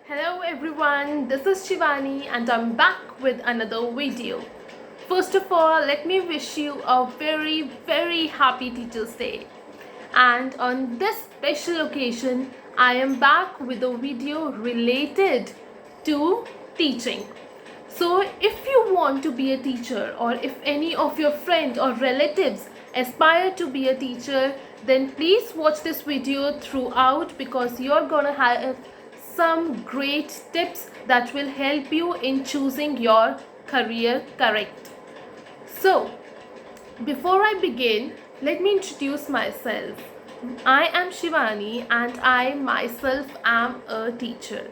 Hello everyone, this is Shivani and I'm back with another video. First of all, let me wish you a very happy Teachers Day. And on this special occasion, I am back with a video related to teaching. So if you want to be a teacher, or if any of your friends or relatives aspire to be a teacher, then please watch this video throughout because you're gonna have some great tips that will help you in choosing your career correct. So before I begin, let me introduce myself. I am Shivani and I myself am a teacher.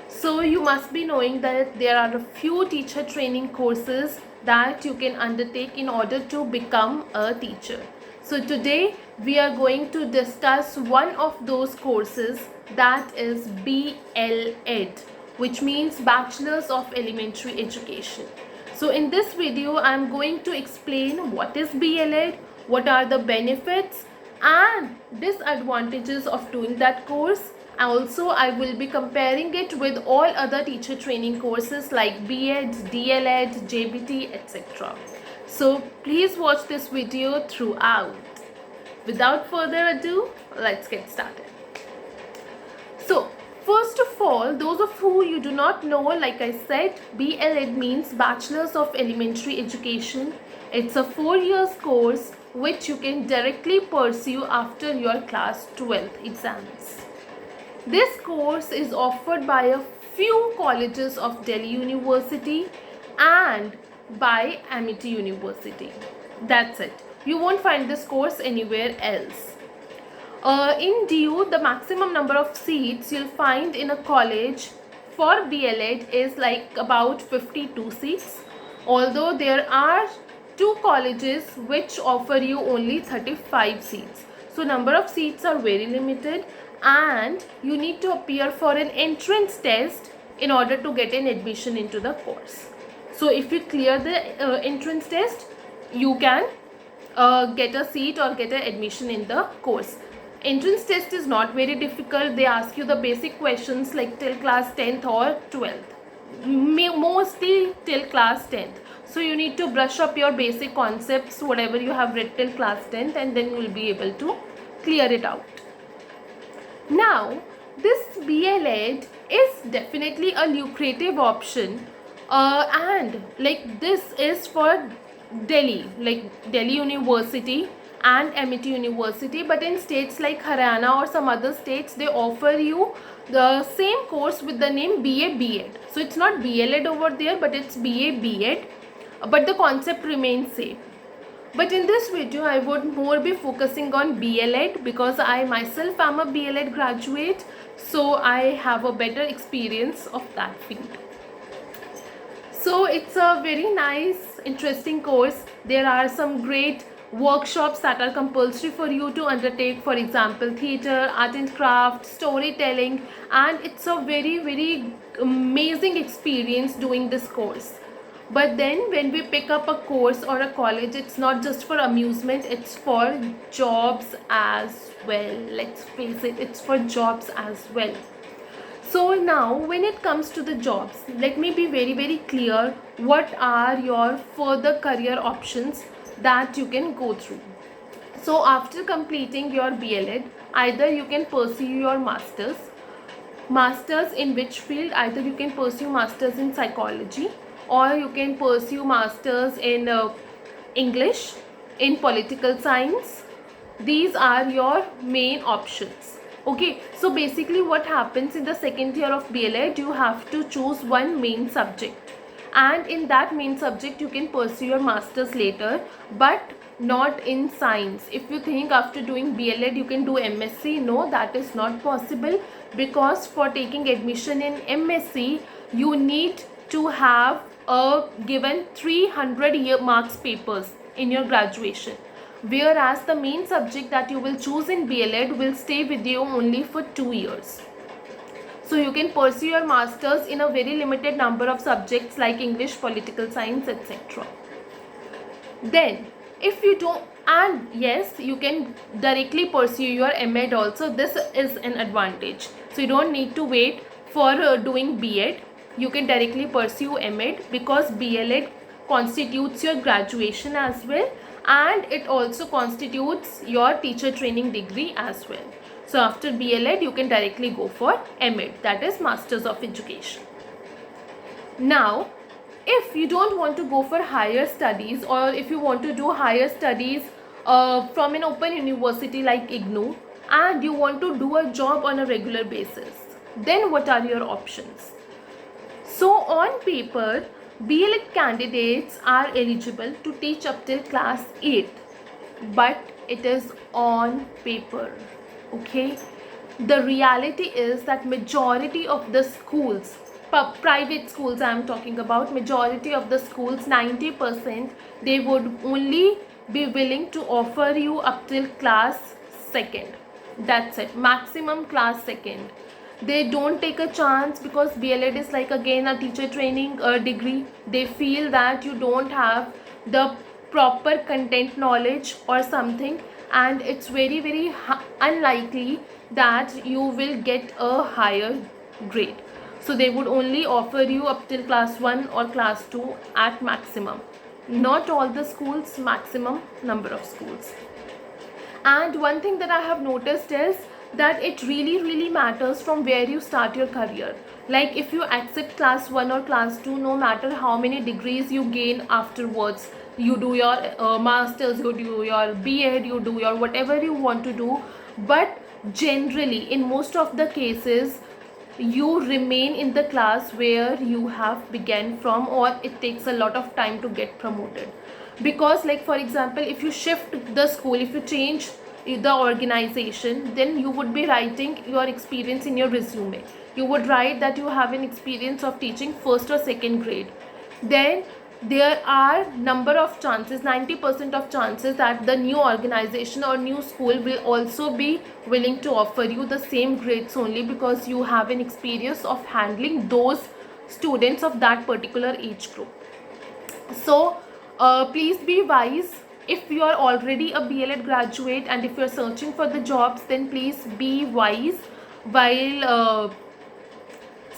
So you must be knowing that there are a few teacher training courses that you can undertake in order to become a teacher. So today we are going to discuss one of those courses, that is BLEd, which means Bachelors of Elementary Education. So in this video I am going to explain what is BLEd, what are the benefits and disadvantages of doing that course. Also, I will be comparing it with all other teacher training courses like B.Ed, DLEd, JBT, etc. So please watch this video throughout. Without further ado, let's get started. So first of all, those of who you do not know, like I said, BLEd means Bachelors of Elementary Education. It's a 4 year course which you can directly pursue after your class 12th exams. This course is offered by a few colleges of Delhi University and by Amity University. That's it. You won't find this course anywhere else. In DU, the maximum number of seats you'll find in a college for BLEd is like about 52 seats. Although there are 2 colleges which offer you only 35 seats. So number of seats are very limited and you need to appear for an entrance test in order to get an admission into the course. So if you clear the entrance test, you can get a seat or get an admission in the course. Entrance test is not very difficult. They ask you the basic questions like till class 10th or 12th. Mostly till class 10th. So you need to brush up your basic concepts, whatever you have read till class 10th, and then you will be able to clear it out. Now, this BLEd is definitely a lucrative option and like this is for Delhi, like Delhi University and Amity University, but in states like Haryana or some other states, they offer you the same course with the name BA B.Ed. So it's not BLEd over there, but it's BA B.Ed, but the concept remains same. But in this video, I would more be focusing on BLEd because I myself am a BLEd graduate, so I have a better experience of that field. So it's a very nice, interesting course. There are some great workshops that are compulsory for you to undertake, for example theatre, art and craft, storytelling, and it's a very amazing experience doing this course. But then when we pick up a course or a college, it's not just for amusement, it's for jobs as well. Let's face it, it's for jobs as well. So now when it comes to the jobs, let me be very clear what are your further career options that you can go through. So after completing your BLEd, either you can pursue your masters in which field. Either you can pursue masters in psychology, or you can pursue masters in English, in political science. These are your main options. Okay, so basically what happens in the second year of BLEd, you have to choose one main subject, and in that main subject you can pursue your masters later, but not in science. If you think after doing BLEd you can do MSc, no, that is not possible, because for taking admission in MSc you need to have a given 300 marks papers in your graduation, whereas the main subject that you will choose in BLEd will stay with you only for 2 years. So you can pursue your masters in a very limited number of subjects like English, political science, etc. Then if you don't, and yes, you can directly pursue your MEd also. This is an advantage. So you don't need to wait for doing B.Ed. You can directly pursue M.Ed because B.L.Ed constitutes your graduation as well, and it also constitutes your teacher training degree as well. So after B.L.Ed, you can directly go for M.Ed, that is Masters of Education. Now, if you don't want to go for higher studies, or if you want to do higher studies from an open university like IGNOU, and you want to do a job on a regular basis, then what are your options? So on paper, B.Ed candidates are eligible to teach up till class 8, but it is on paper, okay? The reality is that majority of the schools, private schools I am talking about, majority of the schools, 90%, they would only be willing to offer you up till class 2nd. That's it, maximum class 2nd. They don't take a chance because B.L.Ed is like again a teacher training degree. They feel that you don't have the proper content knowledge or something, and it's very unlikely that you will get a higher grade. So they would only offer you up till class 1 or class 2 at maximum. Not all the schools, maximum number of schools. And one thing that I have noticed is that it really matters from where you start your career. Like if you accept class 1 or class 2, no matter how many degrees you gain afterwards, you do your masters, you do your B.Ed, you do your whatever you want to do, but generally in most of the cases you remain in the class where you have begun from, or it takes a lot of time to get promoted. Because like for example, if you shift the school, if you change the organization, then you would be writing your experience in your resume. You would write that you have an experience of teaching 1st or 2nd grade. Then there are number of chances, 90% of chances, that the new organization or new school will also be willing to offer you the same grades only because you have an experience of handling those students of that particular age group. So please be wise. If you are already a B.Ed graduate and if you are searching for the jobs, then please be wise while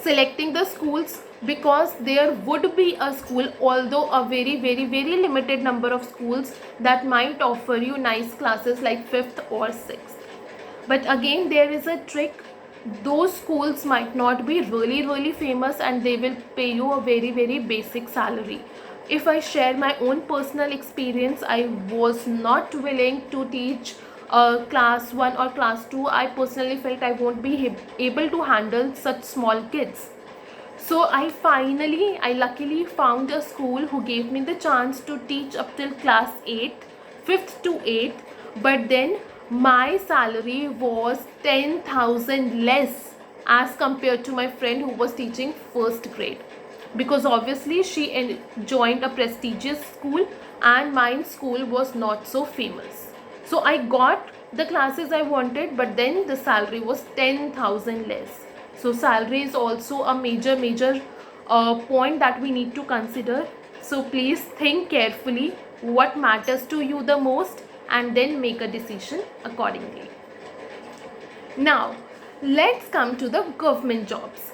selecting the schools, because there would be a school, although a very limited number of schools, that might offer you nice classes like 5th or 6th. But again, there is a trick. Those schools might not be really famous and they will pay you a very basic salary. If I share my own personal experience, I was not willing to teach class 1 or class 2. I personally felt I won't be able to handle such small kids. So I luckily found a school who gave me the chance to teach up till class 8, 5th to 8th, but then my salary was 10,000 less as compared to my friend who was teaching 1st grade, because obviously she joined a prestigious school and my school was not so famous. So I got the classes I wanted, but then the salary was 10,000 less. So salary is also a major point that we need to consider. So please think carefully what matters to you the most and then make a decision accordingly. Now let's come to the government jobs.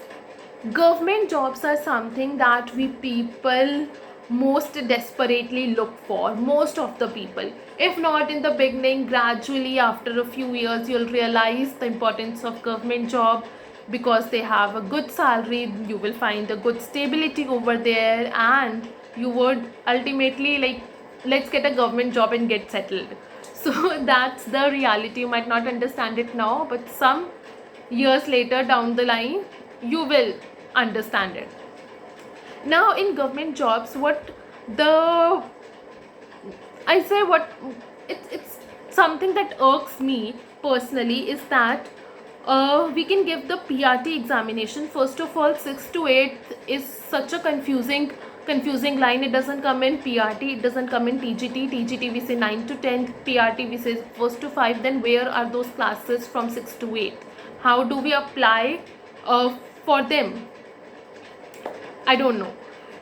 Government jobs are something that we people most desperately look for, most of the people. If not in the beginning, gradually after a few years you'll realize the importance of government job, because they have a good salary, you will find a good stability over there, and you would ultimately like, let's get a government job and get settled. So that's the reality. You might not understand it now, but some years later down the line you will understand it. Now in government jobs, it's something that irks me personally is that we can give the PRT examination. First of all, 6th to 8th is such a confusing line. It doesn't come in PRT, it doesn't come in TGT we say 9 to 10th, PRT we say 1st to 5. Then where are those classes from 6 to 8? How do we apply for them? I don't know.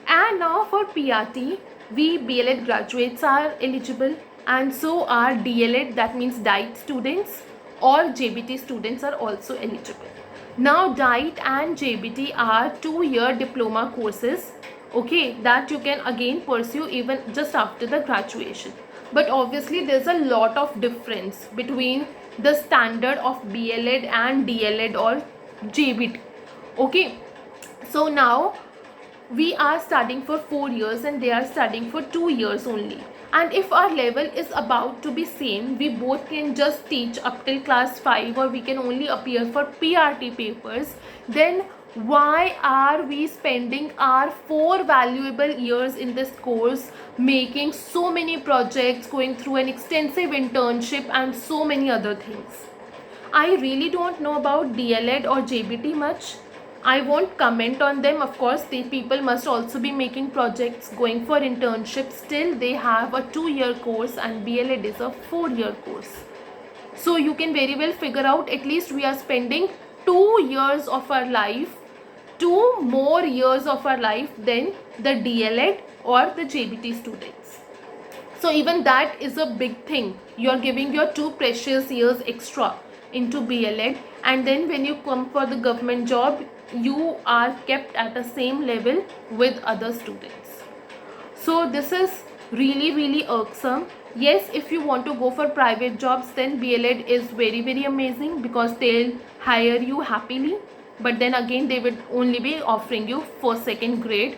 And now for PRT, we B.Ed graduates are eligible, and so are DLED, that means diet students, or JBT students are also eligible. Now DIET and JBT are 2-year diploma courses, okay, that you can again pursue even just after the graduation. But obviously there's a lot of difference between the standard of BLED and DLED or JBT, okay. So now we are studying for 4 years and they are studying for 2 years only, and if our level is about to be same, we both can just teach up till class 5 or we can only appear for PRT papers, then why are we spending our 4 valuable years in this course, making so many projects, going through an extensive internship and so many other things? I really don't know about DLED or JBT much. I won't comment on them. Of course, the people must also be making projects, going for internships. Still, they have a 2-year course and BLED is a 4-year course. So you can very well figure out, at least we are spending 2 years of our life, 2 more years of our life than the DLED or the JBT students. So even that is a big thing. You are giving your 2 precious years extra into BLED, and then when you come for the government job, you are kept at the same level with other students. So this is really irksome. Yes, if you want to go for private jobs, then BLED is very amazing because they'll hire you happily, but then again they will only be offering you first, second grade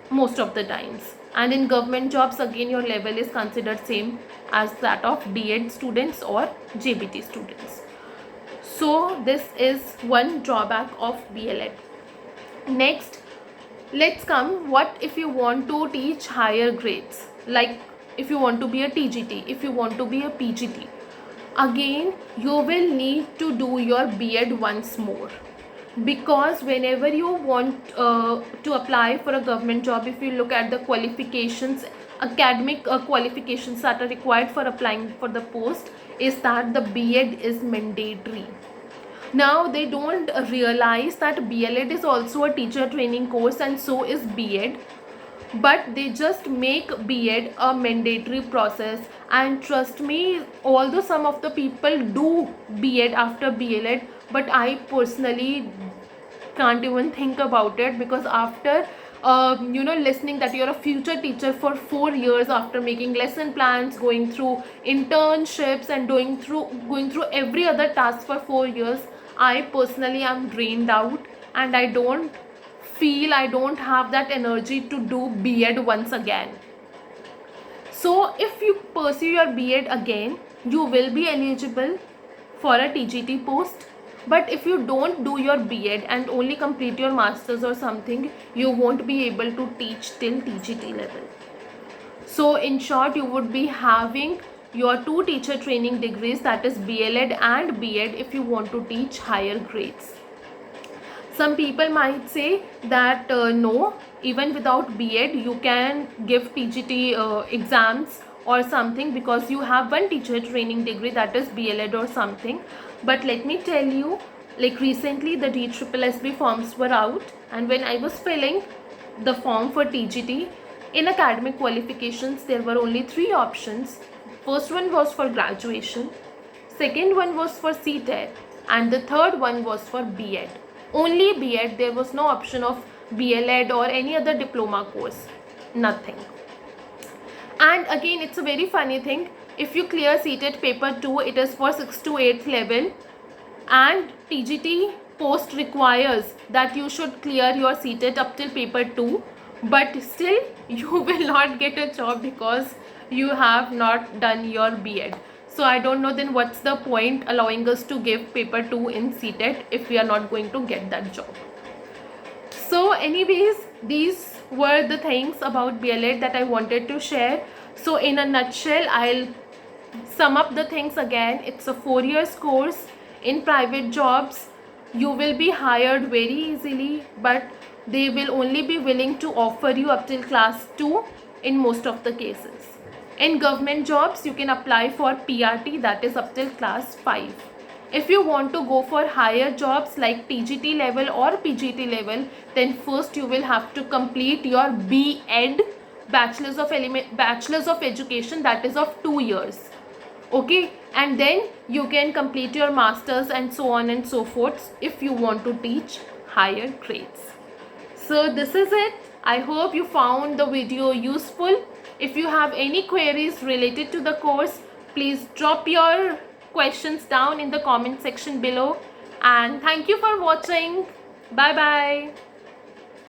most of the times. And in government jobs, again your level is considered same as that of DED students or JBT students. So this is one drawback of BLED. Next, let's come, what if you want to teach higher grades, like if you want to be a TGT, if you want to be a PGT, again you will need to do your BEd once more, because whenever you want to apply for a government job, if you look at the qualifications, academic qualifications that are required for applying for the post, is that the BEd is mandatory. Now they don't realize that BLED is also a teacher training course and so is BEd, but they just make BEd a mandatory process. And trust me, although some of the people do BEd after BLED, but I personally can't even think about it, because after listening that you're a future teacher for 4 years, after making lesson plans, going through internships and going through every other task for 4 years, I personally am drained out, and I don't have that energy to do BEd once again. So if you pursue your BEd again, you will be eligible for a TGT post. But if you don't do your BEd and only complete your masters or something, you won't be able to teach till TGT level. So in short, you would be having your 2 teacher training degrees, that is BLED and BEd, if you want to teach higher grades. Some people might say that no, even without BEd you can give TGT exams or something, because you have one teacher training degree, that is BLED or something. But let me tell you, like recently the DSSB forms were out, and when I was filling the form for TGT, in academic qualifications there were only 3 options. First one was for graduation, second one was for CTET, and the third one was for BEd. Only BEd, there was no option of BLED or any other diploma course, nothing. And again, it's a very funny thing, if you clear CTET paper 2, it is for 6th to 8th level, and TGT post requires that you should clear your CTET up till paper 2, but still you will not get a job because you have not done your BEd. So I don't know then what's the point allowing us to give paper 2 in CTET if we are not going to get that job. So anyways, these were the things about BLED that I wanted to share. So in a nutshell, I'll sum up the things again. It's a 4 years course. In private jobs, you will be hired very easily, but they will only be willing to offer you up till class 2 in most of the cases. In government jobs, you can apply for PRT, that is up till class 5. If you want to go for higher jobs like TGT level or PGT level, then first you will have to complete your BEd, Bachelors of Education, that is of 2 years. Okay, and then you can complete your masters and so on and so forth if you want to teach higher grades. So this is it. I hope you found the video useful. If you have any queries related to the course, please drop your questions down in the comment section below. And thank you for watching. Bye bye.